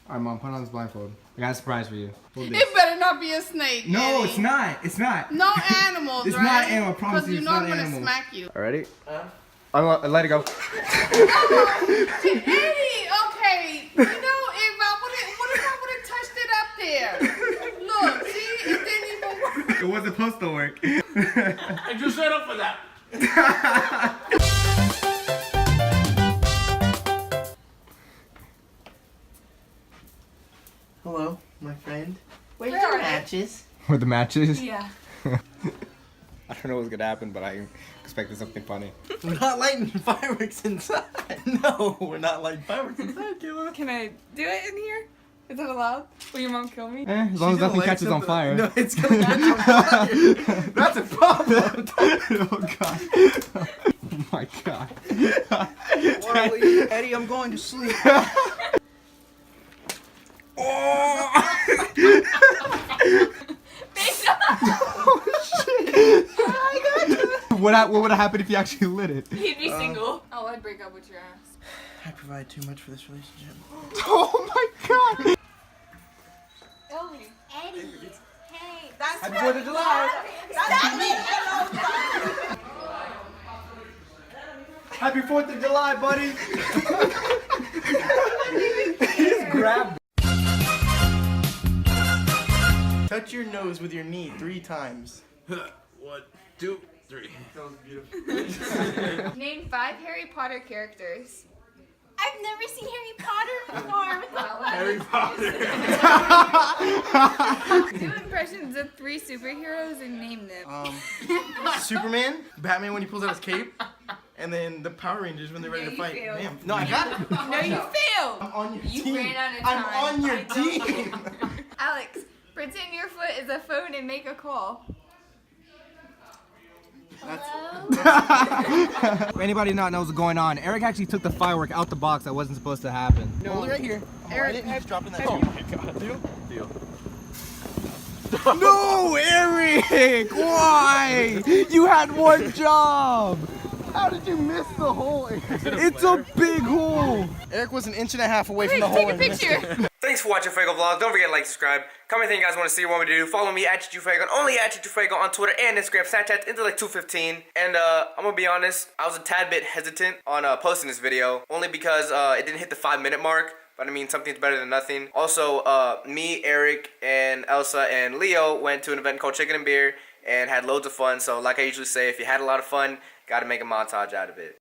Alright, Mom, put on this blindfold. I got a surprise for you. It better not be a snake. No, Eddie. it's not. It's not. No animals, It's right? not animal. I promise you, you it's know not I'm gonna animal. smack you. Ready? Let it go. Eddie, okay. You know, what if I would have touched it up there? Look, see, it didn't even work. It wasn't supposed to work. I just set up for that. Hello, my friend. Where's Where your are they? matches? With the matches? Yeah. I don't know what's gonna happen, but I expected something funny. We're not lighting fireworks inside. No, we're not lighting fireworks inside, Kayla. Can I do it in here? Is that allowed? Will your mom kill me? As long as nothing catches on fire. No, it's gonna catch on fire. That's a problem. Oh god. Oh my god. Wally, Eddie, I'm going to sleep. What would have happened if you actually lit it? He'd be single. Oh, I'd break up with your ass. I provide too much for this relationship. Oh my god. Ellie. Eddie. Hey, that's Happy 4th of July. Happy 4th of July, buddy. He just grabbed it. Touch your nose with your knee 3 times. 1, 2, 3. That was beautiful. Name 5 Harry Potter characters. I've never seen Harry Potter before. Harry Potter. Do impressions of 3 superheroes and name them. Superman, Batman when he pulls out his cape, and then the Power Rangers when they're ready Yeah, to you fight. failed. Damn. No, I got it. No, you failed. I'm on your You team. ran out of I'm time. on your I don't team. know. Alex, pretend your foot is a phone and make a call. If anybody not knows what's going on, Eric actually took the firework out the box that wasn't supposed to happen. Hold it right here. Eric, Eric, just drop it in that. Oh my god. Deal. No, Eric! Why? You had one job! How did you miss the hole? It's a big hole! Eric was an 1.5 inches away from Quick, the hole. take a and missed picture. it. Thanks for watching Fuego Vlogs. Don't forget to like, subscribe. Comment anything you guys want to see or want me to do. Follow me at Chichifuego and only at Chichifuego on Twitter and Instagram. Snapchat into like 2:15. And I'm gonna be honest, I was a tad bit hesitant on posting this video only because it didn't hit the 5-minute mark. But I mean, something's better than nothing. Also, me, Eric, and Elsa and Leo went to an event called Chicken and Beer and had loads of fun. So like I usually say, if you had a lot of fun, gotta make a montage out of it.